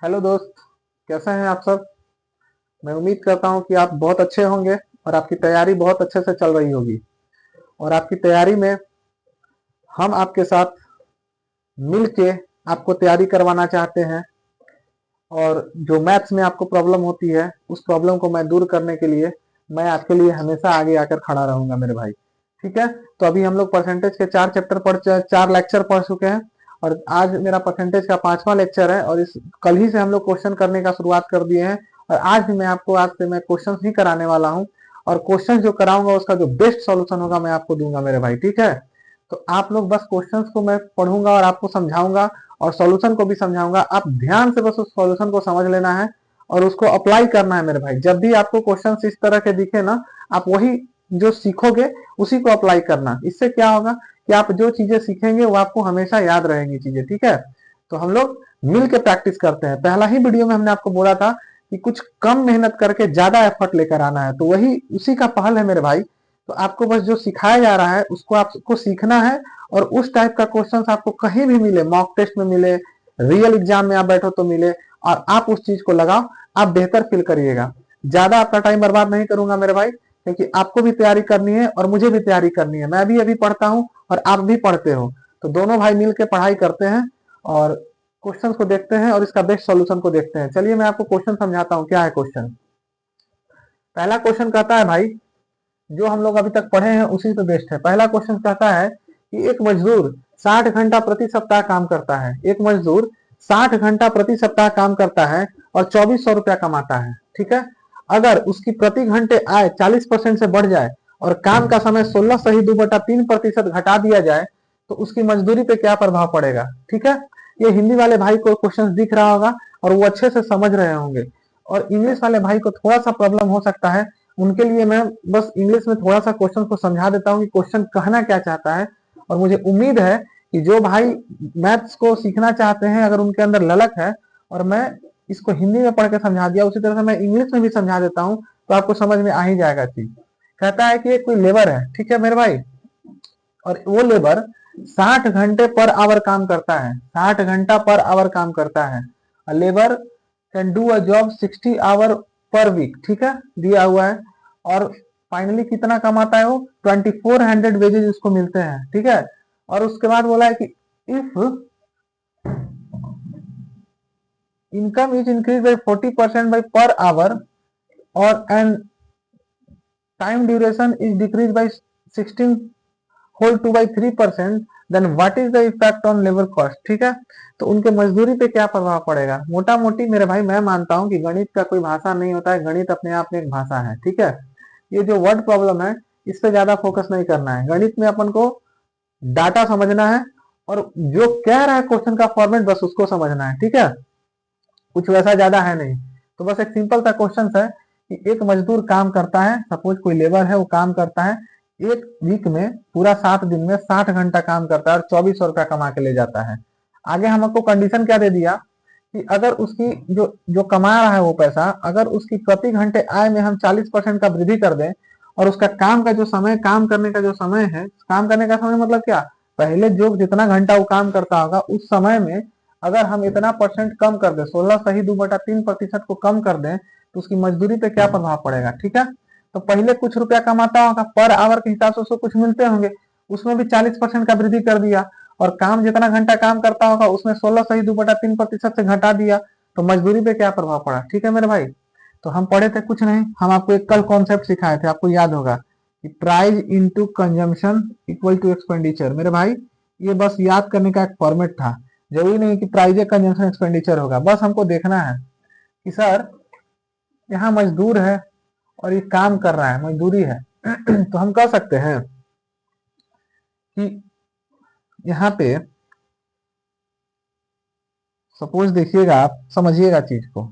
Hello दोस्त। कैसे हैं आप सब। मैं उम्मीद करता हूं कि आप बहुत अच्छे होंगे और आपकी तैयारी बहुत अच्छे से चल रही होगी। और आपकी तैयारी में हम आपके साथ मिल के आपको तैयारी करवाना चाहते हैं। और जो मैथ्स में आपको प्रॉब्लम होती है उस प्रॉब्लम को मैं दूर करने के लिए मैं आपके लिए हमेशा आगे आकर खड़ा रहूंगा मेरे भाई। ठीक है। तो अभी हम लोग परसेंटेज के 4 लेक्चर पढ़ चुके हैं। और आज मेरा परसेंटेज का 5वां लेक्चर है और इस कल ही से हम लोग क्वेश्चन करने का शुरुआत कर दिए हैं। और आज भी मैं आपको आज से मैं क्वेश्चन ही कराने वाला हूँ। और क्वेश्चन जो कराऊंगा उसका जो बेस्ट सॉल्यूशन होगा मैं आपको दूंगा मेरे भाई। ठीक है। तो आप लोग बस क्वेश्चंस को मैं पढ़ूंगा और आपको समझाऊंगा और सॉल्यूशन को भी समझाऊंगा। आप ध्यान से बस उस सॉल्यूशन को समझ लेना है और उसको अप्लाई करना है मेरे भाई। जब भी आपको क्वेश्चंस इस तरह के दिखे ना, आप वही जो सीखोगे उसी को अप्लाई करना। इससे क्या होगा कि आप जो चीजें सीखेंगे वो आपको हमेशा याद रहेंगी चीजें। ठीक है। तो हम लोग मिल के प्रैक्टिस करते हैं। पहला ही वीडियो में हमने आपको बोला था कि कुछ कम मेहनत करके ज्यादा एफर्ट लेकर आना है, तो वही उसी का पहल है मेरे भाई। तो आपको बस जो सिखाया जा रहा है उसको आपको सीखना है। और उस टाइप का क्वेश्चन आपको कहीं भी मिले, मॉक टेस्ट में मिले, रियल एग्जाम में आप बैठो तो मिले, और आप उस चीज को लगाओ, आप बेहतर फील करिएगा। ज्यादा आपका टाइम बर्बाद नहीं करूंगा मेरे भाई, क्योंकि आपको भी तैयारी करनी है और मुझे भी तैयारी करनी है। मैं भी अभी पढ़ता हूँ और आप भी पढ़ते हो, तो दोनों भाई मिलकर पढ़ाई करते हैं और क्वेश्चंस को देखते हैं और इसका बेस्ट सॉल्यूशन को देखते हैं। चलिए मैं आपको क्वेश्चन समझाता हूँ क्या है क्वेश्चन। पहला क्वेश्चन कहता है भाई, जो हम लोग अभी तक पढ़े हैं उसी से बेस्ट है। पहला क्वेश्चन कहता है कि एक मजदूर 60 घंटा प्रति सप्ताह काम करता है। एक मजदूर 60 घंटा प्रति सप्ताह काम करता है और 2400 रुपया कमाता है। ठीक है। अगर उसकी प्रति घंटे आय 40% से बढ़ जाए और काम का समय 16 सही 2/3% घटा दिया जाए तो उसकी मजदूरी पे क्या प्रभाव पड़ेगा। ठीक है। ये हिंदी वाले भाई को क्वेश्चन दिख रहा होगा और वो अच्छे से समझ रहे होंगे। और इंग्लिश वाले भाई को थोड़ा सा प्रॉब्लम हो सकता है, उनके लिए मैं बस इंग्लिश में थोड़ा सा क्वेश्चन को समझा देता हूँ कि क्वेश्चन कहना क्या चाहता है। और मुझे उम्मीद है कि जो भाई मैथ्स को सीखना चाहते हैं, अगर उनके अंदर ललक है और मैं इसको हिंदी में पढ़ के समझा दिया, उसी तरह से मैं इंग्लिश में भी समझा देता हूँ, तो आपको समझ में आ ही जाएगा चीज। कहता है कि एक कोई लेबर है, ठीक है मेरे भाई, और वो लेबर 60 घंटे पर आवर काम करता है। 60 घंटा पर आवर काम करता है। Labour can do a job 60 hour per week. ठीक है, दिया हुआ है। और फाइनली कितना कमाता है वो, 2400 वेजेज उसको मिलते हैं। ठीक है। और उसके बाद बोला है कि if income is increase by 40% by per hour और and time duration is decrease by 16 whole 2/3%, then what is the effect on labour cost. ठीक है। तो उनके मजदूरी पे क्या प्रभाव पड़ेगा। मोटा मोटी मेरे भाई मैं मानता हूं कि गणित का कोई भाषा नहीं होता है, गणित अपने आप में एक भाषा है। ठीक है। ये जो वर्ड प्रॉब्लम है इस पे ज्यादा फोकस नहीं करना है। गणित में अपन को डाटा समझना है और जो कह रहा है क्वेश्चन का फॉर्मेट बस उसको समझना है। ठीक है। कुछ वैसा ज्यादा है नहीं। तो बस एक सिंपल सा क्वेश्चन है कि एक मजदूर काम करता है, सपोज कोई लेबर है वो काम करता है एक वीक में, पूरा 7 दिन में 60 घंटा काम करता है और 2400 रुपया कमा के ले जाता है। आगे हमको कंडीशन क्या दे दिया कि अगर उसकी जो जो कमा रहा है वो पैसा, अगर उसकी प्रति घंटे आय में हम 40% का वृद्धि कर दें और उसका काम का जो समय, काम करने का जो समय है, काम करने का समय मतलब क्या, पहले जो जितना घंटा वो काम करता होगा उस समय में अगर हम इतना परसेंट कम कर दें, 16 सही 2/3% को कम कर दें, तो उसकी मजदूरी पे क्या प्रभाव पड़ेगा। ठीक है। तो पहले कुछ रुपया कमाता होगा, पर आवर के हिसाब से उसको कुछ मिलते होंगे, उसमें भी 40% का वृद्धि कर दिया। और काम जितना घंटा काम करता होगा उसमें 16 सही 2/3% से घटा दिया, तो मजदूरी पे क्या प्रभाव पड़ा। ठीक है मेरे भाई। तो हम पढ़े थे कुछ नहीं, हम आपको एक कल कॉन्सेप्ट सिखाए थे, आपको याद होगा कि price into consumption equal to expenditure. मेरे भाई ये बस याद करने का एक फॉर्मेट था। जरूरी नहीं कि प्राइज कंजम्पशन एक्सपेंडिचर होगा, बस हमको देखना है कि सर यहाँ मजदूर है और ये काम कर रहा है, मजदूरी है। तो हम कह सकते हैं कि यहाँ पे सपोज देखिएगा, आप समझिएगा चीज को,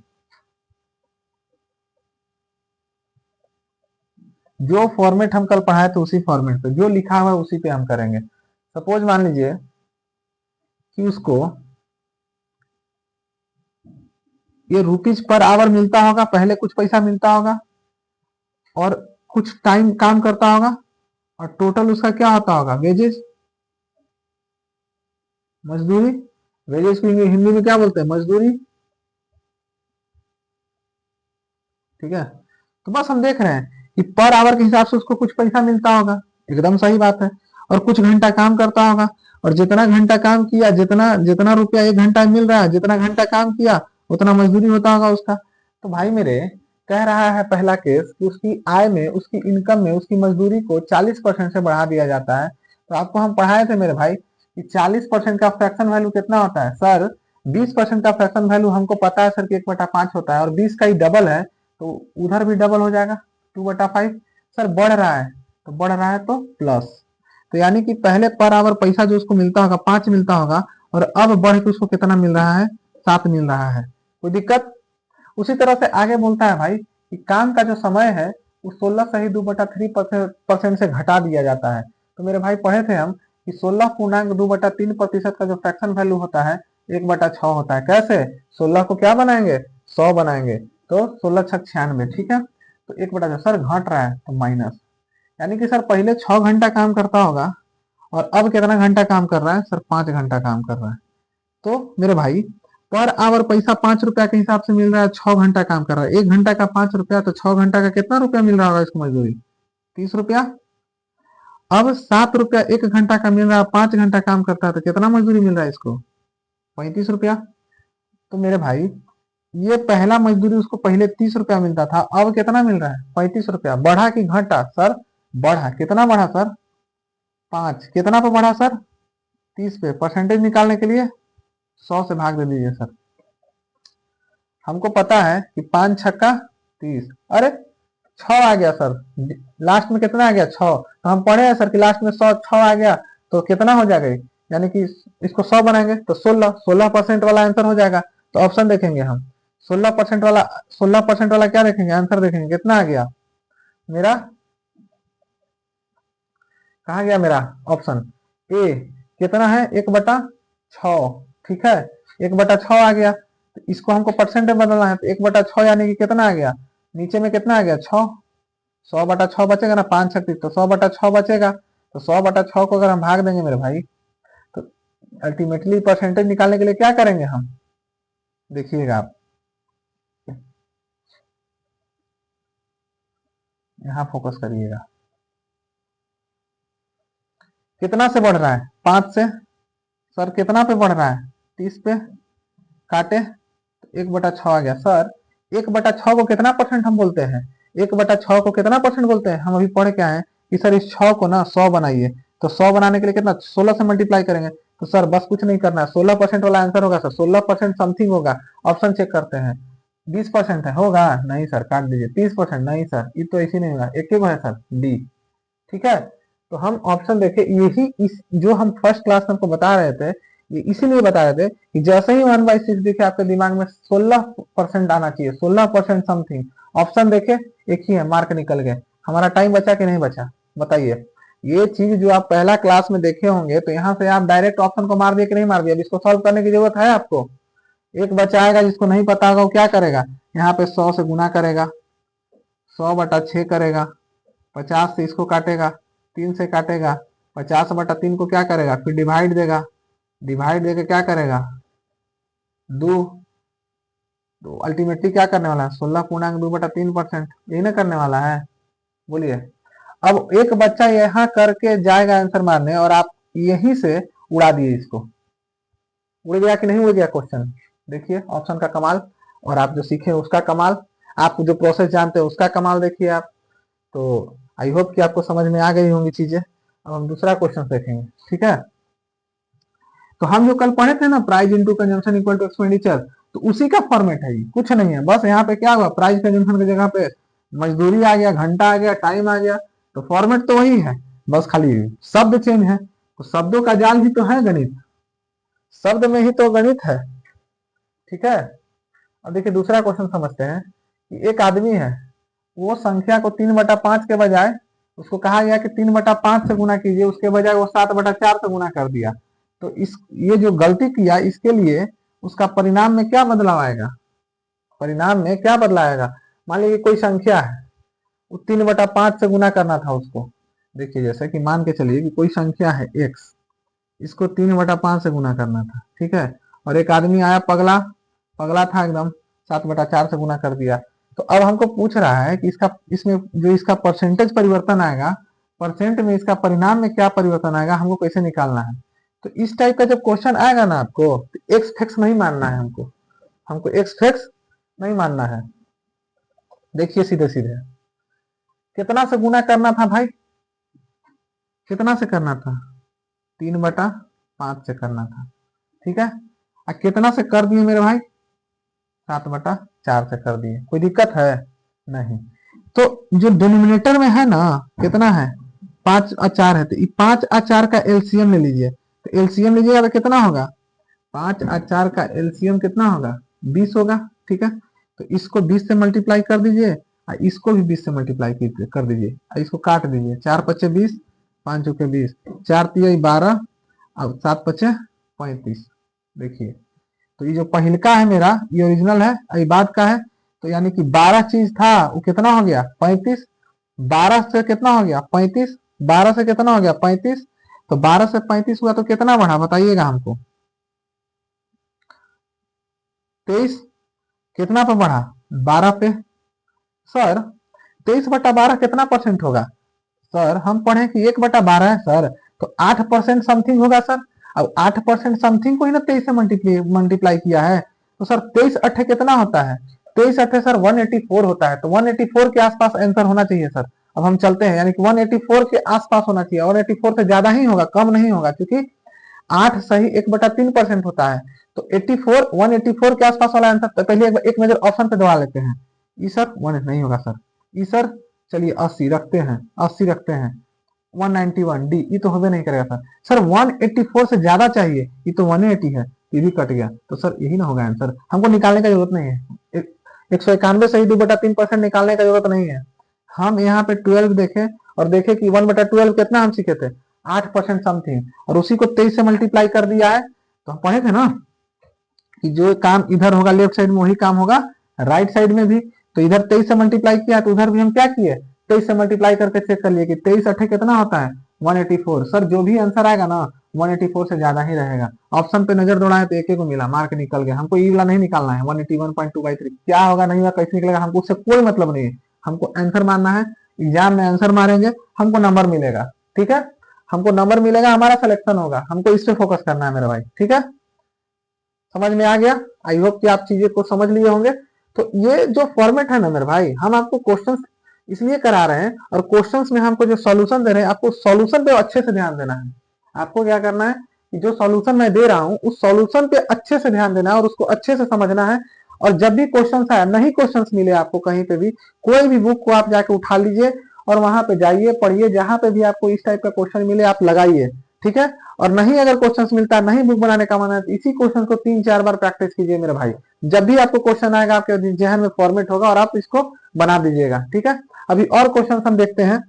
जो फॉर्मेट हम कल पढ़ाए थे उसी फॉर्मेट पे जो लिखा हुआ है उसी पे हम करेंगे। सपोज मान लीजिए कि उसको ये रुपीज पर आवर मिलता होगा, पहले कुछ पैसा मिलता होगा और कुछ टाइम काम करता होगा और टोटल उसका क्या होता होगा, वेजेस, मजदूरी। वेजेस को हिंदी में क्या बोलते हैं, मजदूरी। ठीक है। तो बस हम देख रहे हैं कि पर आवर के हिसाब से उसको कुछ पैसा मिलता होगा, एकदम सही बात है। और कुछ घंटा काम करता होगा, और जितना घंटा काम किया, जितना जितना रुपया एक घंटा मिल रहा है, जितना घंटा काम किया उतना मजदूरी होता होगा उसका। तो भाई मेरे, कह रहा है पहला केस कि उसकी आय में, उसकी इनकम में उसकी मजदूरी को 40% से बढ़ा दिया जाता है। तो आपको हम पढ़ाए थे मेरे भाई कि 40% का फ्रैक्शन वैल्यू कितना होता है सर। 20% का फ्रैक्शन वैल्यू हमको पता है सर कि 1/5 होता है, और 20 का ही डबल है तो उधर भी डबल हो जाएगा, 2/5। सर बढ़ रहा है तो बढ़ रहा है तो प्लस। तो यानी कि पहले पर आवर पैसा जो उसको मिलता होगा 5 मिलता होगा, और अब बढ़ के उसको कितना मिल रहा है, 7 मिल रहा है। कोई दिक्कत? उसी तरह से आगे बोलता है भाई कि काम का जो समय है वो 16 से ही 2/3% से घटा दिया जाता है। तो मेरे भाई पढ़े थे हम कि 16.2/3% का जो फ्रैक्शन वैल्यू होता है 1/6 होता है। कैसे? 16 को क्या बनाएंगे, 100 बनाएंगे, तो 16 छक 96, ठीक है। तो 1/6 सर घट रहा है तो माइनस, यानी कि सर पहले 6 घंटा काम करता होगा और अब कितना घंटा काम कर रहा है सर, 5 घंटा काम कर रहा है। तो मेरे भाई पर आवर पैसा 5 रुपया के हिसाब से मिल रहा है, 6 घंटा काम कर रहा है। 1 घंटा का 5 रुपया, तो 6 घंटा का कितना रुपया मिल रहा होगा इसको मजदूरी, 30 रुपया। अब 7 रुपया 1 घंटा का मिल रहा है, 5 घंटा काम करता है तो कितना मजदूरी मिल रहा है इसको, 35 रुपया। तो मेरे भाई ये पहला मजदूरी उसको पहले 30 रुपया मिलता था, अब कितना मिल रहा है, 35 रुपया। बढ़ा कि घटा सर? बढ़ा। कितना बढ़ा सर, 5। कितना पे बढ़ा सर, 30 पे। परसेंटेज निकालने के लिए 100 से भाग दे दीजिए सर। हमको पता है कि 5 छक्का 30, अरे 6 आ गया सर, लास्ट में कितना आ गया, 6। तो हम पढ़े हैं सर कि लास्ट में 6 आ गया तो कितना हो जाएगा, यानी कि इसको 100 बनाएंगे तो 16% वाला आंसर हो जाएगा। तो ऑप्शन देखेंगे हम, 16% वाला, 16% वाला क्या देखेंगे, आंसर देखेंगे कितना आ गया मेरा, कहा गया मेरा ऑप्शन ए, कितना है 1/6, ठीक है। 1/6 आ गया, तो इसको हमको परसेंट में बदलना है, तो 1/6 यानी कि कितना आ गया, नीचे में कितना आ गया 6। 100/6 बचेगा ना, 5 छत्तीस, तो 100/6 बचेगा। तो 100/6 को अगर हम भाग देंगे मेरे भाई, तो अल्टीमेटली परसेंटेज निकालने के लिए क्या करेंगे हम, देखिएगा आप यहाँ फोकस करिएगा। कितना से बढ़ रहा है, 5 से। सर कितना पे बढ़ रहा है, 30 पे। काटे, 1/6 आ गया सर। 1/6 को कितना परसेंट हम बोलते हैं, 1/6 को कितना परसेंट बोलते हैं, हम अभी पढ़ के आए कि सर इस 6 को ना 100 बनाइए। तो 100 बनाने के लिए कितना, 16 से मल्टीप्लाई करेंगे। तो सर बस कुछ नहीं करना है, 16% वाला आंसर होगा सर, 16% समथिंग होगा। ऑप्शन चेक करते हैं, 20% है, होगा नहीं सर, काट दीजिए। 30% नहीं सर, ये तो ऐसी नहीं होगा, एक ही है सर, डी, ठीक है। तो हम ऑप्शन देखे, यही इस जो हम फर्स्ट क्लास में आपको बता रहे थे, ये इसीलिए बता रहे थे कि जैसे ही 1/6 देखे आपके दिमाग में 16% आना चाहिए, 16% समथिंग। ऑप्शन देखे एक ही है, मार्क निकल गए। हमारा टाइम बचा कि नहीं बचा, बताइए। ये चीज जो आप पहला क्लास में देखे होंगे, तो यहाँ से आप डायरेक्ट ऑप्शन को मार दिए कि नहीं मार दिया, अब इसको सॉल्व करने की जरूरत है आपको। एक बच्चा आएगा जिसको नहीं पता होगा, वो क्या करेगा, यहाँ पे 100 से गुना करेगा, 100/6 करेगा, 50 से इसको काटेगा, 3 से काटेगा, 50/3 को क्या करेगा, फिर डिवाइड देगा, डिवाइड देके क्या करेगा, 2। तो अल्टीमेटली क्या करने वाला है, 16.2/3%, यही ना करने वाला है, बोलिए। अब एक बच्चा यहाँ करके जाएगा आंसर मारने, और आप यहीं से उड़ा दिए इसको। उड़ गया कि नहीं उड़ गया क्वेश्चन, देखिए ऑप्शन का कमाल, और आप जो सीखे उसका कमाल, आप जो प्रोसेस जानते हैं उसका कमाल, देखिए आप। तो आई होप कि आपको समझ में आ गई होंगी चीजें। अब हम दूसरा क्वेश्चन देखेंगे, ठीक है। तो हम जो कल पढ़े थे ना, price into consumption equal to expenditure, तो उसी का फॉर्मेट है, कुछ नहीं है। बस यहाँ पे क्या हुआ, प्राइस कंजम्पशन की जगह पे मजदूरी आ गया, घंटा आ गया, टाइम आ गया। तो फॉर्मेट तो वही है, बस खाली शब्द चेंज है। तो शब्दों का जाल ही तो है गणित, शब्द में ही तो गणित है, ठीक है। अब देखिए दूसरा क्वेश्चन समझते हैं कि एक आदमी है, वो संख्या को 3/5 के बजाय, उसको कहा गया कि 3/5 से गुना कीजिए, उसके बजाय वो 7/4 से गुना कर दिया। तो इस ये जो गलती किया, इसके लिए उसका परिणाम में क्या बदलाव आएगा, परिणाम में क्या बदलाएगा। मान लीजिए कोई संख्या है, वो 3/5 से गुना करना था उसको। देखिए जैसे कि मान के चलिए कि कोई संख्या है x, इसको 3/5 से गुना करना था, ठीक है। और एक आदमी आया पगला, पगला था एकदम, 7/4 से गुना कर दिया। तो अब हमको पूछ रहा है कि इसका इसमें जो इसका परसेंटेज परिवर्तन आएगा, परसेंट में इसका परिणाम में क्या परिवर्तन आएगा, हमको कैसे निकालना है। तो इस टाइप का जब क्वेश्चन आएगा ना आपको, तो एक्स फिक्स नहीं मानना है हमको, हमको एक्स फिक्स नहीं मानना है। देखिए सीधे सीधे कितना से गुना करना था भाई, कितना से करना था, 3/5 से करना था, ठीक है। और कितना से कर दिए मेरे भाई, 7/4 से कर दिए। कोई दिक्कत है नहीं। तो जो डिनोमिनेटर में है ना, कितना है, 5 और 4 है, तो 5 और 4 का एलसीएम ले लीजिए। तो एलसीएम लीजिएगा तो कितना होगा, 5 और 4 का एलसीएम कितना होगा, 20 होगा, ठीक है। तो इसको 20 से मल्टीप्लाई कर दीजिए और इसको भी 20 से मल्टीप्लाई कर दीजिए और इसको काट दीजिए। 4×5 = 20, 5×20, 4×3 = 12 और 7×5 = 35। देखिए, तो ये जो पहिलका है मेरा, ये ओरिजिनल है, ये बाद का है। तो यानी कि 12 चीज था, वो कितना हो गया, 35। 12 से कितना हो गया, 35। 12 से कितना हो गया, 35। तो 12 से 35 हुआ तो कितना बढ़ा बताइएगा हमको, 23। कितना पे बढ़ा, 12 पे। सर 23/12 कितना परसेंट होगा, सर हम पढ़े कि 1/12 है सर, तो 8% समथिंग होगा सर। अब 8% समथिंग को ही ना 23 से मल्टीप्लाई किया है। तो सर 23×8 कितना होता है, 23×8 सर 184 होता है। तो 184 के आसपास आंसर होना चाहिए सर। अब हम चलते हैं, यानी कि 184 के आसपास होना चाहिए, 184 से ज्यादा ही होगा, कम नहीं होगा, क्योंकि 8 सही 1/3% होता है। तो 84, 184 के आसपास वाला आंसर। तो पहले एक नजर ऑप्शन पे दबा लेते हैं। ई सर 1 नहीं होगा सर, ई सर चलिए 80 रखते हैं, 80 रखते हैं। 191 डी, ये तो होबे नहीं करेगा सर। सर 184 से ज्यादा चाहिए, ये तो 180 है, ये भी कट गया। तो सर यही ना होगा आंसर, हमको निकालने का जरूरत नहीं है। 191 से ही 2/3% निकालने का जरूरत नहीं है। हम यहाँ पे 12 देखे और देखे कि 1/12 कितना हम सीखे थे, 8% समथिंग, और उसी को 23 से मल्टीप्लाई कर दिया है। तो हम पढ़े थे ना कि जो काम इधर होगा लेफ्ट साइड में, वही काम होगा राइट साइड में भी। तो इधर 23 से मल्टीप्लाई किया, तो उधर भी हम क्या किए, 23 से मल्टीप्लाई करके चेक कर लिए कि 23×8 कितना होता है, 184। सर जो भी आंसर आएगा ना 184 से ज्यादा ही रहेगा। ऑप्शन पे नजर दौड़ाए तो एक को मिला, मार्क निकल गया। हमको ई वाला नहीं निकालना है, 181.2/3 क्या होगा नहीं होगा कैसे निकलेगा, हमको उससे कोई मतलब नहीं है। हमको आंसर मारना है, एग्जाम में आंसर मारेंगे, हमको नंबर मिलेगा, ठीक है। हमको नंबर मिलेगा, हमारा सिलेक्शन होगा, हमको इस पे फोकस करना है मेरे भाई, ठीक है। समझ में आ गया, आई होप कि आप चीजें को समझ लिए होंगे। तो ये जो फॉर्मेट है ना मेरे भाई, हम आपको क्वेश्चंस इसलिए करा रहे हैं, और क्वेश्चंस में हमको जो सॉल्यूशन दे रहे हैं, आपको सॉल्यूशन पे अच्छे से ध्यान देना है। आपको क्या करना है कि जो सॉल्यूशन मैं दे रहा हूं, उस सॉल्यूशन पे अच्छे से ध्यान देना है और उसको अच्छे से समझना है। और जब भी क्वेश्चन आए, नहीं क्वेश्चन मिले आपको कहीं पे भी, कोई भी बुक को आप जाके उठा लीजिए और वहां पे जाइए, पढ़िए, जहां पे भी आपको इस टाइप का क्वेश्चन मिले आप लगाइए, ठीक है। और नहीं अगर क्वेश्चन मिलता है, नहीं बुक बनाने का मन है, तो इसी क्वेश्चन को 3-4 बार प्रैक्टिस कीजिए मेरे भाई। जब भी आपको क्वेश्चन आएगा, आपके जहन में फॉर्मेट होगा और आप इसको बना दीजिएगा, ठीक है। अभी और क्वेश्चन हम देखते हैं,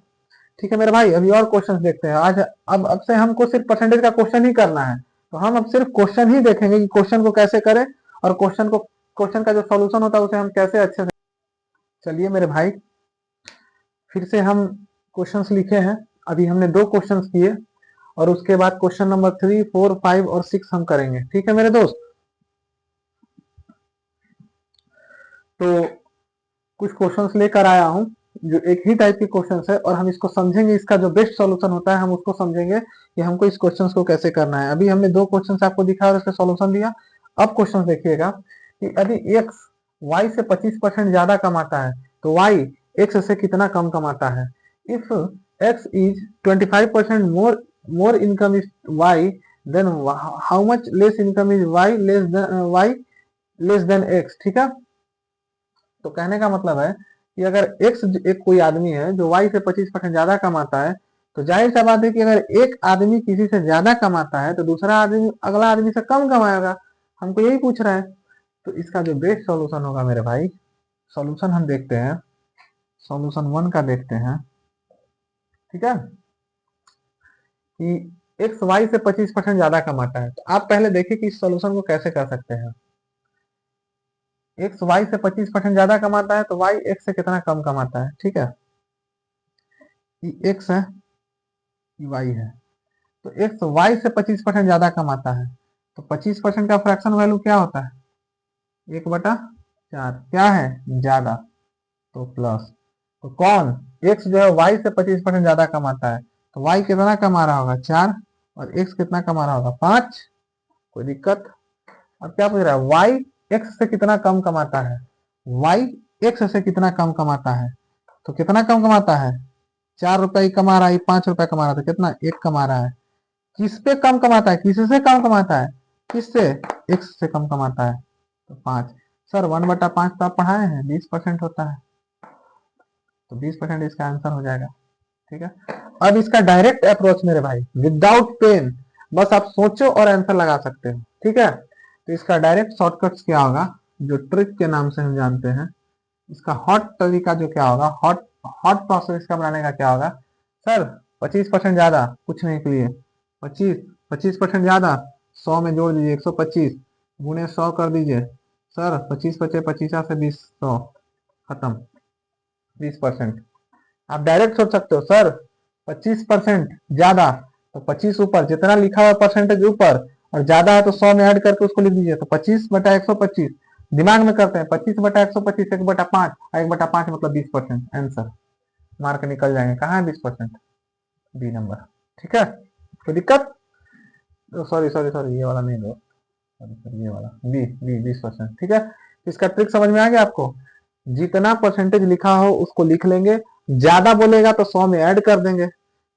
ठीक है मेरे भाई, अभी और क्वेश्चन देखते हैं आज। अब से हमको सिर्फ परसेंटेज का क्वेश्चन ही करना है, तो हम अब सिर्फ क्वेश्चन ही देखेंगे कि क्वेश्चन को कैसे करें, और क्वेश्चन का जो सॉल्यूशन होता है उसे हम कैसे अच्छे से। चलिए मेरे भाई, फिर से हम क्वेश्चंस लिखे हैं। अभी हमने 2 क्वेश्चंस किए, और उसके बाद क्वेश्चन नंबर 3, 4, 5 और 6 हम करेंगे, ठीक है मेरे दोस्त। तो कुछ क्वेश्चंस लेकर आया हूं जो एक ही टाइप के क्वेश्चंस है, और हम इसको समझेंगे, इसका जो बेस्ट सॉल्यूशन होता है हम उसको समझेंगे कि हमको इस क्वेश्चंस को कैसे करना है। अभी हमने 2 क्वेश्चंस आपको दिखाया और उसका सॉल्यूशन दिया। अब क्वेश्चन देखिएगा कि यदि एक्स वाई से 25% ज्यादा कमाता है, तो वाई एक्स से कितना कम कमाता है। If X is 25% more income is Y, then how much less income is Y less than X, ठीक है। तो कहने का मतलब है कि अगर एक्स एक कोई आदमी है जो वाई से 25% ज्यादा कमाता है, तो जाहिर सा बात है कि अगर एक आदमी किसी से ज्यादा कमाता है तो दूसरा आदमी अगला आदमी से कम कमाएगा। हमको यही पूछ रहा है। तो इसका जो बेस्ट सॉल्यूशन होगा मेरे भाई, सॉल्यूशन हम देखते हैं, सॉल्यूशन 1 का देखते हैं, ठीक है। कि एक्स वाई से 25% ज्यादा कमाता है, तो आप पहले देखिए कि इस सॉल्यूशन को कैसे कर सकते हैं। एक्स वाई से 25% ज्यादा कमाता है, तो वाई एक्स से कितना कम कमाता है, ठीक है। ये एक्स है, ये वाई है। तो एक्स वाई से 25% ज्यादा कमाता है, तो 25% का फ्रैक्शन वैल्यू क्या होता है, 1/4 क्या है, ज्यादा। तो प्लस, तो कौन, x जो है y से 25% ज्यादा कमाता है, तो y कितना कमा रहा होगा 4, और x कितना कमा रहा होगा 5। कोई दिक्कत? अब क्या पूछ रहा है, y x से कितना कम कमाता है, y x से कितना कम कमाता है, तो कितना कम कमाता है, 4 रुपए ही कमा रहा है, 5 रुपए कमा रहा था, कितना 1 कमा रहा है। किस पे कम कमाता है, किससे कम कमाता है, किससे, x से कम कमाता है, तो 5। सर 1/5 तो आप पढ़ाए हैं 20% होता है, तो 20% इसका आंसर हो जाएगा। ठीक है, अब इसका डायरेक्ट अप्रोच मेरे भाई, विदाउट पेन, बस आप सोचो और आंसर लगा सकते हो। ठीक है, तो इसका डायरेक्ट शॉर्टकट्स क्या होगा, जो ट्रिक के नाम से हम जानते हैं, इसका हॉट तरीका जो क्या होगा, हॉट हॉट प्रोसेस का बनाने का क्या होगा। सर 25% ज्यादा, कुछ नहीं के लिए 25% ज्यादा, 100 में जोड़ दीजिए 125 गुणे 100 कर दीजिए। सर 25 बचे 25 से 20, 100 खत्म, 20%। आप डायरेक्ट सोच सकते हो सर 25% ज्यादा, तो 25 ऊपर, जितना लिखा हुआ परसेंटेज ऊपर, और ज्यादा है तो 100 में ऐड करके उसको लिख दीजिए, तो 25/125, दिमाग में करते हैं 25/125, 1/5, 1/5 मतलब 20%, आंसर मार्क निकल जाएंगे। कहाँ है 20%, बी नंबर। ठीक है, कोई दिक्कत? सॉरी सॉरी सॉरी, ये वाला नहीं दो, सॉरी ये वाला बी बी 20%। ठीक है, इसका ट्रिक समझ में आ गया आपको, जितना परसेंटेज लिखा हो उसको लिख लेंगे, ज्यादा बोलेगा तो 100 में ऐड कर देंगे,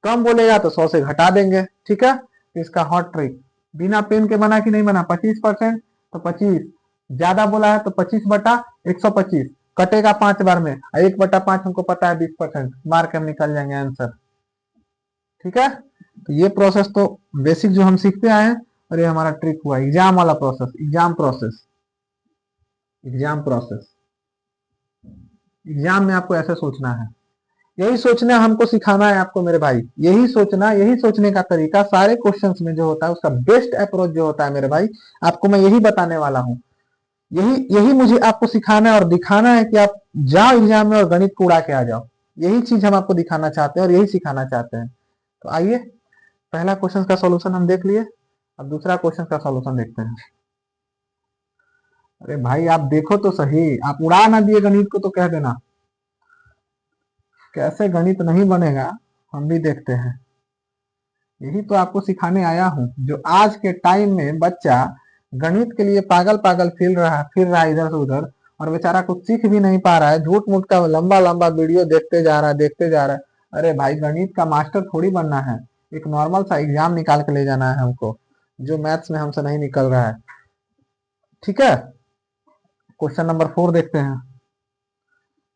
कम बोलेगा तो 100 से घटा देंगे। ठीक है, तो इसका हॉट ट्रिक बिना पेन के बना कि नहीं बना, 25% तो 25, ज्यादा बोला है तो 25/125, कटेगा 5 बार में, 1/5 हमको पता है 20%, मार के हम निकल जाएंगे आंसर। ठीक है, तो ये प्रोसेस तो बेसिक जो हम सीखते आए हैं, और ये हमारा ट्रिक हुआ एग्जाम वाला process, exam process, exam process. Exam में आपको ऐसे सोचना है, यही सोचना हमको सिखाना है आपको मेरे भाई, यही सोचना, यही सोचने का तरीका सारे क्वेश्चंस में जो होता है, उसका बेस्ट अप्रोच जो होता है मेरे भाई, आपको मैं यही बताने वाला हूँ। यही यही मुझे आपको सिखाना है और दिखाना है कि आप जाओ एग्जाम में और गणित को उड़ा के आ जाओ। यही चीज हम आपको दिखाना चाहते हैं और यही सिखाना चाहते हैं। तो आइए, पहला क्वेश्चन का सॉल्यूशन हम देख लिए, अब दूसरा क्वेश्चन का सॉल्यूशन देखते हैं। अरे भाई आप देखो तो सही, आप उड़ा ना दिए गणित को तो कह देना, कैसे गणित नहीं बनेगा हम भी देखते हैं। यही तो आपको सिखाने आया हूँ, जो आज के टाइम में बच्चा गणित के लिए पागल पागल फिर रहा है इधर से उधर, और बेचारा कुछ सीख भी नहीं पा रहा है, झूठ मूठ का लंबा लंबा वीडियो देखते जा रहा है, देखते जा रहा है। अरे भाई गणित का मास्टर थोड़ी बनना है, एक नॉर्मल सा एग्जाम निकाल के ले जाना है हमको, जो मैथ्स में हमसे नहीं निकल रहा है। ठीक है, क्वेश्चन नंबर 4 देखते हैं।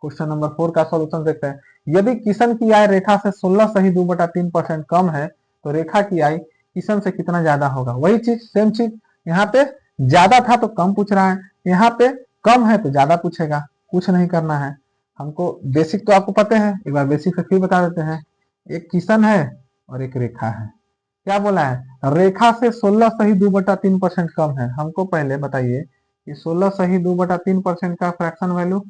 क्वेश्चन नंबर 4 का सॉल्यूशन देखते हैं। यदि किशन की आय रेखा से 16 सही 2/3% कम है, तो रेखा की आय किशन से कितना ज्यादा होगा। वही चीज, सेम चीज, यहाँ पे ज्यादा था तो कम पूछ रहा है, यहाँ पे कम है तो ज्यादा पूछेगा, कुछ नहीं करना है हमको। बेसिक तो आपको पता है, एक बार बेसिक फिर बता देते हैं। एक किशन है और एक रेखा है, क्या बोला है, रेखा से 16 सही 2/3% कम है। हमको पहले बताइए कि 16 सही 2/3% का fraction value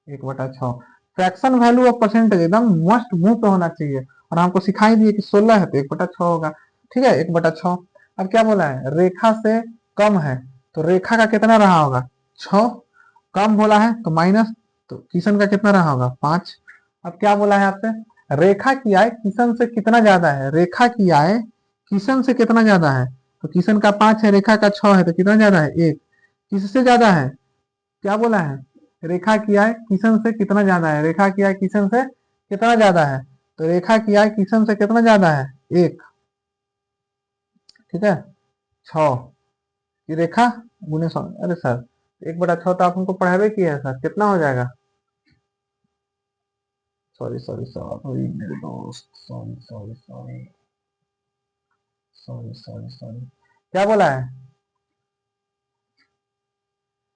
1/6। Fraction value of percentage एकदम मस्ट मुंह पे होना चाहिए, और हमको सिखाई दिए कि 16 है तो 1/6 होगा। ठीक है, 1/6। अब क्या बोला है, रेखा से कम है, तो रेखा का कितना रहा होगा 6, कम बोला है तो माइनस, तो किशन का कितना रहा होगा 5। अब क्या बोला है आपसे, रेखा की आय किशन से कितना ज्यादा है, रेखा की आय किशन से कितना ज्यादा है, तो किशन का 5 है, रेखा का 6 है, तो कितना ज्यादा है 1। किससे ज्यादा है, क्या बोला है, रेखा की आय किशन से कितना ज्यादा है, रेखा की आय किशन से कितना ज्यादा है, तो रेखा की आय किशन से कितना ज्यादा है 1। ठीक है, 6 की रेखा गुने 100, अरे सर 1/6 तो आप हमको पढ़ावे किया है सर, कितना हो जाएगा, सॉरी सॉरी सॉरी मेरे दोस्त, sorry sorry sorry sorry sorry sorry, क्या बोला है,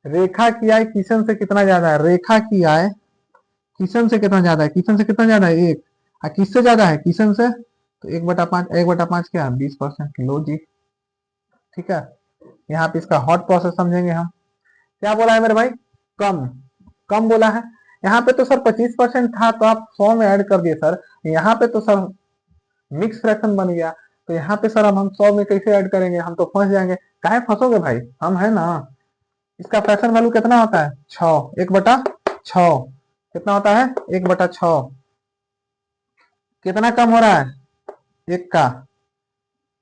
रेखा की आय किशन से कितना ज्यादा है, रेखा की आय किशन से कितना ज्यादा है, किशन से कितना ज्यादा है 1, किससे ज्यादा है किशन से, तो 1/5, 1/5 क्या 20%, लो जी। ठीक है, यहाँ पे इसका हॉट प्रोसेस समझेंगे हम। क्या बोला है मेरे भाई, कम, कम बोला है। यहाँ पे तो सर 25% था तो आप 100 में ऐड कर दिए सर, यहाँ पे तो सर मिक्स फ्रैक्शन बन गया, तो यहाँ पे सर अब हम 100 में कैसे ऐड करेंगे, हम तो फंस जाएंगे। काहे फंसोगे भाई, हम है ना। इसका फ्रैक्शन वैल्यू कितना होता है 6, 1/6, कितना होता है 1/6। कितना कम हो रहा है, 1 का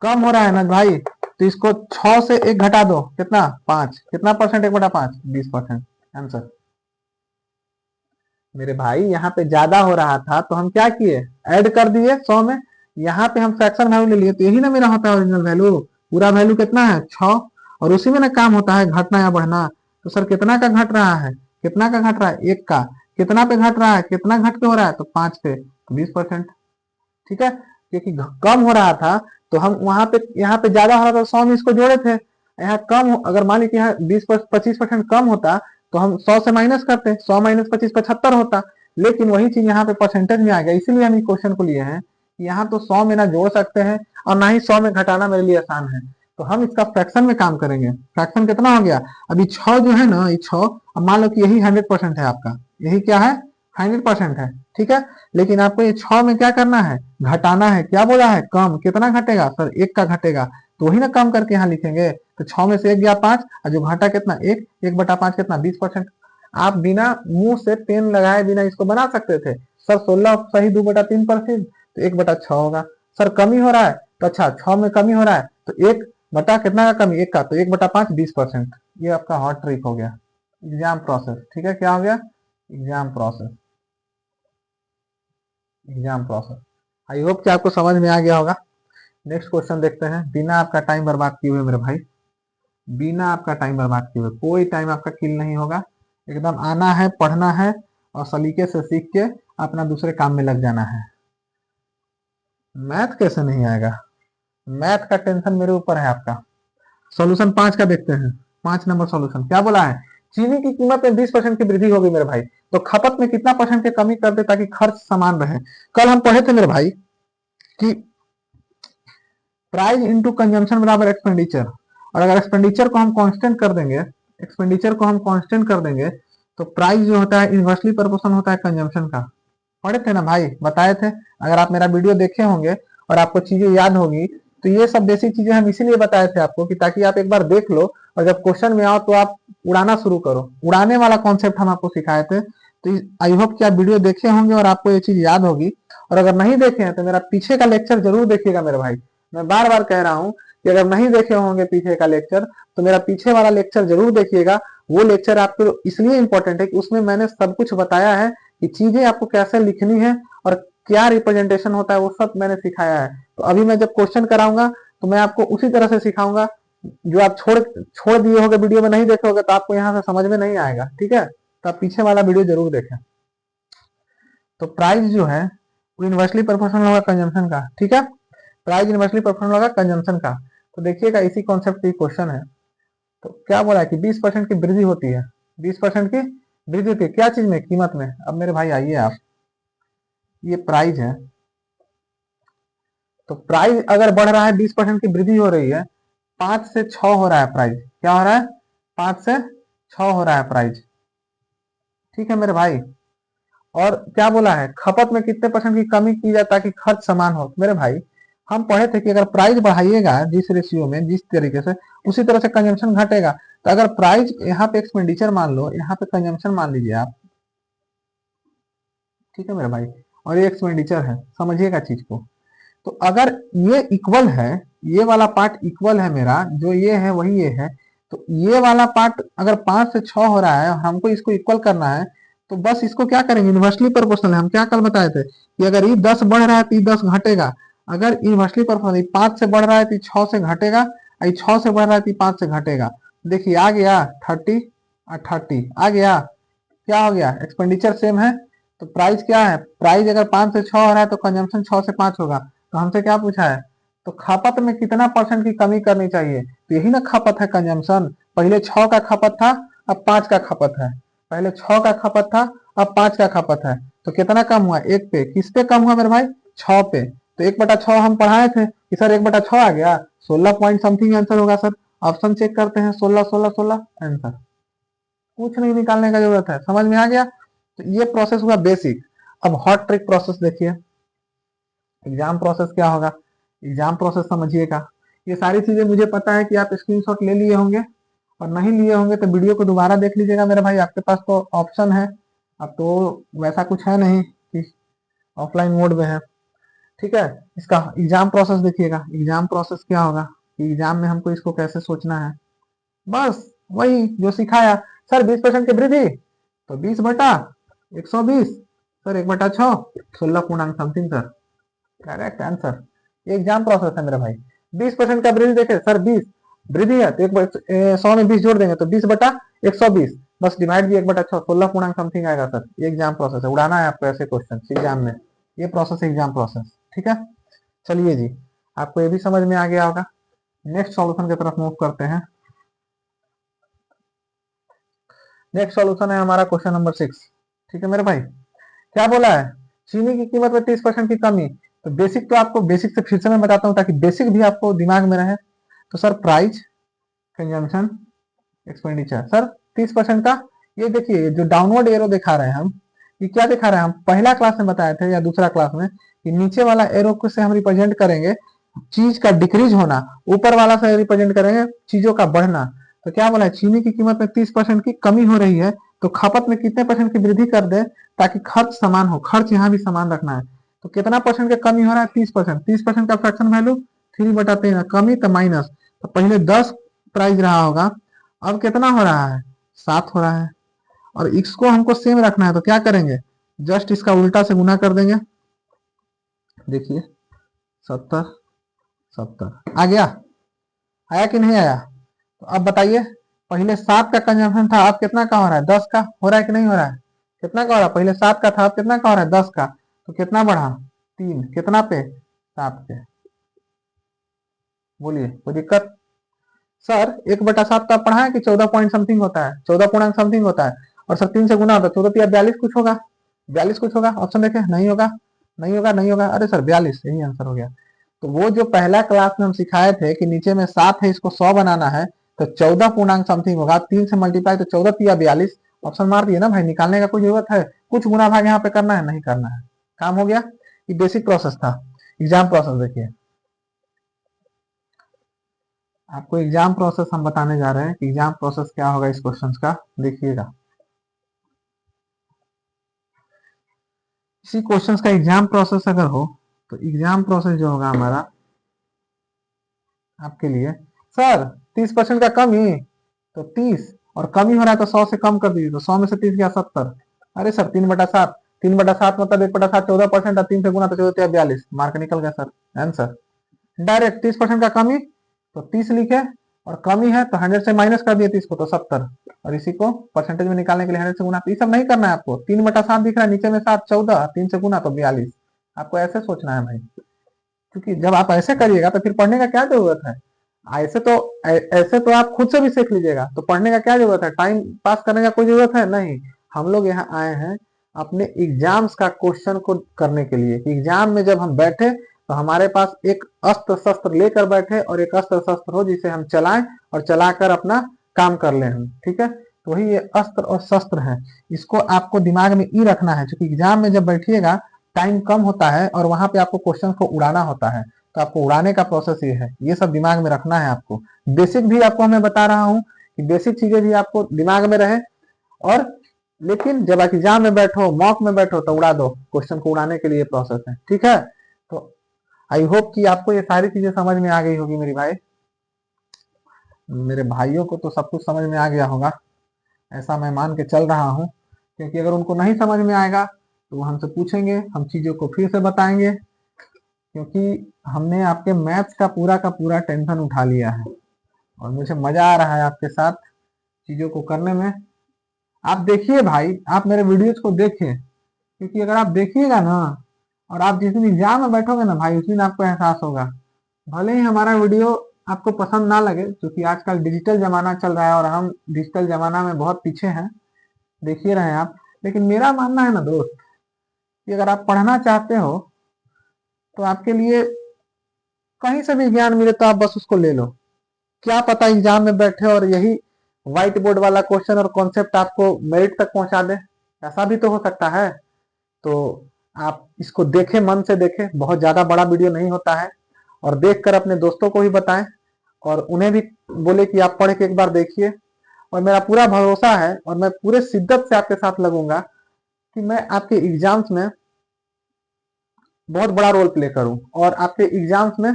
कम हो रहा है ना भाई, तो इसको 6 से 1 घटा दो, कितना 5, कितना परसेंट 1/5, 20%। आंसर मेरे भाई यहाँ पे ज्यादा हो रहा था तो हम क्या किए, ऐड कर दिए 100 में। यहाँ पे हम फ्रैक्शन वैल्यू ले लिए, तो यही ना मेरा होता है ओरिजिनल वैल्यू। पूरा वैल्यू कितना है 6, और उसी में ना काम होता है घटना या बढ़ना। तो सर कितना का घट रहा है, कितना का घट रहा है, 1 का। कितना पे घट रहा है, कितना घट के हो रहा है, तो 5 पे, तो 20%। ठीक है, क्योंकि कम हो रहा था तो हम वहां पे, यहाँ पे ज्यादा हो रहा था 100 में इसको जोड़े थे। यहाँ कम अगर मान लीजिए यहाँ 25% कम होता तो हम 100 से माइनस करते, 100 माइनस 25 75 होता। लेकिन वही चीज यहाँ पे परसेंटेज में आ गया, इसीलिए हम इस क्वेश्चन को लिए हैं। यहाँ तो 100 में ना जोड़ सकते हैं और ना ही 100 में घटाना मेरे लिए आसान है। तो हम इसका फ्रैक्शन में काम करेंगे। फ्रैक्शन कितना हो गया, अभी 6 जो है ना, ये 6, अब मान लो कि यही 100% है आपका, यही क्या है 100% है। ठीक है, लेकिन आपको ये 6 में क्या करना है, घटाना है। क्या बोला है, कम। कितना घटेगा सर, 1 का घटेगा, तो वही ना कम करके यहाँ लिखेंगे। तो 6 में से 1 गया 5, और जो घटा कितना 1, 1/5 कितना 20%। आप बिना मुंह से पेन लगाए बिना इसको बना सकते थे सर, 16 सही 2/3%, तो 1/6 होगा। सर कमी हो रहा है, तो अच्छा 6 में कमी हो रहा है, तो 1 बटा कितना का कमी, 1 का, तो 1/5 20%। ये आपका हॉट ट्रिक हो गया, एग्जाम प्रोसेस। ठीक है, क्या हो गया, exam process, exam process. I hope कि आपको समझ में आ गया होगा। नेक्स्ट क्वेश्चन देखते हैं, बिना आपका टाइम बर्बाद किए हुए मेरे भाई, बिना आपका टाइम बर्बाद किए हुए, कोई टाइम आपका किल नहीं होगा। एकदम आना है, पढ़ना है, और सलीके से सीख के अपना दूसरे काम में लग जाना है। मैथ कैसे नहीं आएगा, मैथ का टेंशन मेरे ऊपर है आपका। सॉल्यूशन 5 का देखते हैं। 5 नंबर सॉल्यूशन क्या बोला है, चीनी की कीमत में 20% की वृद्धि होगी मेरे भाई, तो खपत में कितना परसेंट की कमी कर दे ताकि खर्च समान रहे। कल हम पढ़े थे मेरे भाई कि प्राइस इंटू कंजम्पशन बराबर एक्सपेंडिचर, और अगर एक्सपेंडिचर को हम कांस्टेंट कर देंगे, एक्सपेंडिचर को हम कांस्टेंट कर देंगे, तो प्राइस जो होता है इन्वर्सली प्रोपोर्शनल होता है कंजम्पशन का। पढ़े थे ना भाई, बताए थे। अगर आप मेरा वीडियो देखे होंगे और आपको चीजें याद होगी, तो ये सब बेसिक चीजें हम इसीलिए बताए थे आपको कि ताकि आप एक बार देख लो और जब क्वेश्चन में आओ तो आप उड़ाना शुरू करो। उड़ाने वाला कॉन्सेप्ट हम आपको सिखाए थे। तो आई होप कि आप वीडियो देखे होंगे और आपको ये चीज याद होगी। और अगर नहीं देखे हैं तो मेरा पीछे का लेक्चर जरूर देखिएगा मेरे भाई। मैं बार बार कह रहा हूँ कि अगर नहीं देखे होंगे पीछे का लेक्चर, तो मेरा पीछे वाला लेक्चर जरूर देखिएगा। वो लेक्चर आपको इसलिए इंपॉर्टेंट है कि उसमें मैंने सब कुछ बताया है कि चीजें आपको कैसे लिखनी है और क्या रिप्रेजेंटेशन होता है, वो सब मैंने सिखाया है। तो अभी मैं जब क्वेश्चन कराऊंगा तो मैं आपको उसी तरह से सिखाऊंगा। जो आप छोड़ छोड़ दिए होगे, वीडियो में नहीं देखे होगे, तो आपको यहाँ से समझ में नहीं आएगा। ठीक है, तो आप पीछे वाला वीडियो जरूर देखें। तो प्राइस जो है वो इन्वर्सली प्रोपोर्शनल होगा कंजम्पशन का। ठीक है, प्राइस इन्वर्सली प्रोपोर्शनल होगा कंजम्पशन का। तो देखिएगा इसी कॉन्सेप्ट की क्वेश्चन है। तो क्या बोला है कि 20% की वृद्धि होती है, 20% की वृद्धि होती है क्या चीज में, कीमत में। अब मेरे भाई आइए आप, ये प्राइस है, तो प्राइस अगर बढ़ रहा है 20% की वृद्धि हो रही है, 5 से 6 हो रहा है प्राइस। क्या हो रहा है, 5 से 6 हो रहा है प्राइस। ठीक है मेरे भाई, और क्या बोला है, खपत में कितने परसेंट की कमी की जाए ताकि खर्च समान हो। मेरे भाई हम पढ़े थे कि अगर प्राइस बढ़ाइएगा जिस रेशियो में, जिस तरीके से, उसी तरह से कंजम्पशन घटेगा। तो अगर प्राइस यहाँ पे एक्सपेंडिचर मान लो, यहाँ पे कंजम्पशन मान लीजिए आप। ठीक है मेरे भाई, और ये एक्सपेंडिचर है, समझिएगा चीज को। तो अगर ये इक्वल है, ये वाला पार्ट इक्वल है मेरा, जो ये है वही ये है, तो ये वाला पार्ट अगर 5 से 6 हो रहा है और हमको इसको इक्वल करना है, तो बस इसको क्या करेंगे, इन्वर्सली प्रोपोर्शनल है। हम क्या कल बताए थे कि अगर ये 10 बढ़ रहा है तो ये 10 घटेगा। अगर इन्वर्सली प्रोपोर्शनल 5 से बढ़ रहा है तो 6 से घटेगा, और 6 से बढ़ रहा है तो 5 से घटेगा। देखिए आ गया 30 और 30 आ गया। क्या हो गया, एक्सपेंडिचर सेम है, तो प्राइस क्या है, प्राइस अगर 5 से 6 हो रहा है तो कंजम्पशन 6 से 5 होगा। तो हमसे क्या पूछा है, तो खपत में कितना परसेंट की कमी करनी चाहिए, तो यही ना खपत है कंजम्पशन। पहले 6 का खपत था, अब 5 का खपत है। पहले 6 का खपत था, अब 5 का खपत है। तो कितना कम हुआ, 1 पे। किस पे कम हुआ मेरे भाई, 6 पे। तो 1/6 हम पढ़ाए थे कि सर 1/6 आ गया, 16 पॉइंट समथिंग आंसर होगा सर। ऑप्शन चेक करते हैं, 16 16 16 आंसर। कुछ नहीं निकालने का जरूरत है, समझ में आ गया। तो ये प्रोसेस हुआ बेसिक। अब हॉट ट्रिक प्रोसेस देखिए, एग्जाम प्रोसेस क्या होगा, एग्जाम प्रोसेस समझिएगा। ये सारी चीजें मुझे पता है कि आप स्क्रीनशॉट ले लिए होंगे, और नहीं लिए होंगे तो वीडियो को दोबारा देख लीजिएगा मेरे भाई, आपके पास तो ऑप्शन है। अब तो वैसा कुछ है नहीं कि ऑफलाइन मोड में है। ठीक है, इसका एग्जाम प्रोसेस देखिएगा। एग्जाम प्रोसेस क्या होगा कि एग्जाम में हमको इसको कैसे सोचना है, बस वही जो सिखाया। सर 20% की वृद्धि, तो 20/120, सर 1/6, 16 पूर्णांक समथिंग सर, करेक्ट आंसर। ये एग्जाम प्रोसेस है मेरे भाई। 20% का वृद्धि देखे सर, 20 वृद्धि है तो 100 में 20 जोड़ देंगे तो 20/120, बस डिवाइड भी 1/6, 16 पूर्णांक समथिंग आएगा सर। ये एग्जाम प्रोसेस है, उड़ाना है आपको ऐसे क्वेश्चन एग्जाम में। ये प्रोसेस एग्जाम प्रोसेस, ठीक है। चलिए जी, आपको ये भी समझ में आ गया होगा। नेक्स्ट सॉल्यूशन की तरफ मूव करते हैं। नेक्स्ट सॉल्यूशन है हमारा क्वेश्चन नंबर 6। ठीक है मेरे भाई, क्या बोला है, चीनी की कीमत में 30% की कमी। तो बेसिक तो आपको बेसिक से फिर से मैं बताता हूँ ताकि बेसिक भी आपको दिमाग में रहे। तो sir price, consumption, expenditure, sir 30% का। ये देखिए जो डाउनवर्ड एरो दिखा रहे हैं हम, ये क्या दिखा रहे हैं, हम पहला क्लास में बताए थे या दूसरा क्लास में कि नीचे वाला एरो को से हम रिप्रेजेंट करेंगे चीज का डिक्रीज होना, ऊपर वाला से रिप्रेजेंट करेंगे चीजों का बढ़ना। तो क्या बोला है, चीनी की कीमत में 30% की कमी हो रही है, तो खपत में कितने परसेंट की वृद्धि कर दे ताकि खर्च समान हो, खर्च यहाँ भी समान रखना है। तो कितना परसेंट की कमी हो रहा है, 30%। 30% का फ्रैक्शन वैल्यू 3/3, कमी तो माइनस, तो पहले 10 प्राइस रहा होगा, अब कितना हो रहा है, 7 हो रहा है। और इसको हमको सेम रखना है, तो क्या करेंगे, जस्ट इसका उल्टा से गुना कर देंगे। देखिए 70, 70 आ गया, आया कि नहीं आया। तो अब बताइए, पहले 7 का कंजम्पशन था, अब कितना का हो रहा है, 10 का हो रहा है कि नहीं हो रहा है। कितना का हो रहा है, पहले 7 का था, अब कितना का हो रहा है, 10 का। तो कितना बढ़ा, 3, कितना पे, 7 पे। बोलिए कोई दिक्कत। सर 1/7 तो आप पढ़ा है कि 14 पॉइंट समथिंग होता है, 14 पूर्णांक समथिंग होता है, और सर 3 से गुना होता है, 14 या 42 कुछ होगा, 42 कुछ होगा। ऑप्शन देखे, नहीं होगा, नहीं होगा, नहीं होगा, अरे सर 42 यही आंसर हो गया। तो वो जो पहला क्लास में हम सिखाए थे कि नीचे में 7 है, इसको 100 बनाना है, तो 14 पूर्णांक समथिंग होगा, 3 से मल्टीप्लाई, तो 14 या 42। ऑप्शन मार दिए ना भाई, निकालने का कोई जरूरत है, कुछ गुना भाग यहाँ पे करना है, नहीं करना है, काम हो गया। ये बेसिक प्रोसेस था। एग्जाम प्रोसेस देखिए, आपको एग्जाम प्रोसेस हम बताने जा रहे हैं कि एग्जाम प्रोसेस क्या होगा इस क्वेश्चंस का, देखिएगा। इसी क्वेश्चंस का एग्जाम प्रोसेस अगर हो तो एग्जाम प्रोसेस जो होगा हमारा आपके लिए, सर 30% का कमी, तो 30, और कमी हो रहा है तो 100 से कम कर दीजिए, तो 100 में से 30 गया 70। अरे सर 3/7, 3/7 मतलब 1/7 14%, और 3 से गुना तो 14 या 42, मार्क निकल गया सर, आंसर डायरेक्ट। 30% का कमी, तो 30 लिखे, और कमी है तो 100 से माइनस कर दिए 30 को, तो 70, और इसी को परसेंटेज में निकालने के लिए 100 से गुना। तो ये सब नहीं करना है आपको, 3/7 दिख रहा है नीचे में 7, 14, 3 से गुना तो 42। आपको ऐसे सोचना है भाई, क्योंकि जब आप ऐसे करिएगा तो फिर पढ़ने का क्या जरूरत है। ऐसे तो ऐसे तो आप खुद से भी सीख लीजिएगा, तो पढ़ने का क्या जरूरत है, टाइम पास करने का कोई जरूरत है नहीं। हम लोग यहाँ आए हैं अपने एग्जाम्स का क्वेश्चन को करने के लिए, कि एग्जाम में जब हम बैठे तो हमारे पास एक अस्त्र शस्त्र लेकर बैठे, और एक अस्त्र शस्त्र हो जिसे हम चलाएं और चलाकर अपना काम कर लें हम, ठीक है। तो वही ये अस्त्र और शस्त्र है, इसको आपको दिमाग में ही रखना है, क्योंकि एग्जाम में जब बैठिएगा टाइम कम होता है और वहां पे आपको क्वेश्चन को उड़ाना होता है। तो आपको उड़ाने का प्रोसेस ये है, ये सब दिमाग में रखना है आपको। बेसिक भी आपको मैं बता रहा हूँ कि बेसिक चीजें भी आपको दिमाग में रहे, और लेकिन जब आप एग्जाम में बैठो, मॉक में बैठो, तो उड़ा दो, क्वेश्चन को उड़ाने के लिए प्रोसेस है, ठीक है। तो आई होप कि आपको ये सारी चीजें समझ में आ गई होगी मेरी भाई, मेरे भाइयों को तो सब कुछ समझ में आ गया होगा, ऐसा मैं मान के चल रहा हूँ। क्योंकि अगर उनको नहीं समझ में आएगा तो वो हमसे पूछेंगे, हम चीजों को फिर से बताएंगे, क्योंकि हमने आपके मैथ्स का पूरा टेंशन उठा लिया है, और मुझे मजा आ रहा है आपके साथ चीजों को करने में। आप देखिए भाई, आप मेरे वीडियोज को देखिए, क्योंकि अगर आप देखिएगा ना, और आप जिस दिन एग्जाम में बैठोगे ना भाई, उस दिन आपको एहसास होगा। भले ही हमारा वीडियो आपको पसंद ना लगे, क्योंकि आजकल डिजिटल जमाना चल रहा है और हम डिजिटल जमाना में बहुत पीछे हैं, देखिए रहे हैं आप। लेकिन मेरा मानना है ना दोस्त, कि अगर आप पढ़ना चाहते हो तो आपके लिए कहीं से भी ज्ञान मिले तो आप बस उसको ले लो। क्या पता एग्जाम में बैठे और यही व्हाइट बोर्ड वाला क्वेश्चन और कॉन्सेप्ट आपको मेरिट तक पहुंचा दे, ऐसा भी तो हो सकता है। तो आप इसको देखें, मन से देखें, बहुत ज्यादा बड़ा वीडियो नहीं होता है, और देखकर अपने दोस्तों को भी बताएं, और उन्हें भी बोले कि आप पढ़ के एक बार देखिए। और मेरा पूरा भरोसा है, और मैं पूरे शिद्दत से आपके साथ लगूंगा कि मैं आपके एग्जाम्स में बहुत बड़ा रोल प्ले करूं और आपके एग्जाम्स में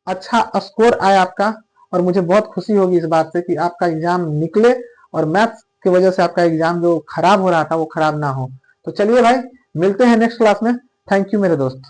अच्छा स्कोर आए आपका। और मुझे बहुत खुशी होगी इस बात से कि आपका एग्जाम निकले और मैथ्स की वजह से आपका एग्जाम जो खराब हो रहा था वो खराब ना हो। तो चलिए भाई, मिलते हैं नेक्स्ट क्लास में। थैंक यू मेरे दोस्त।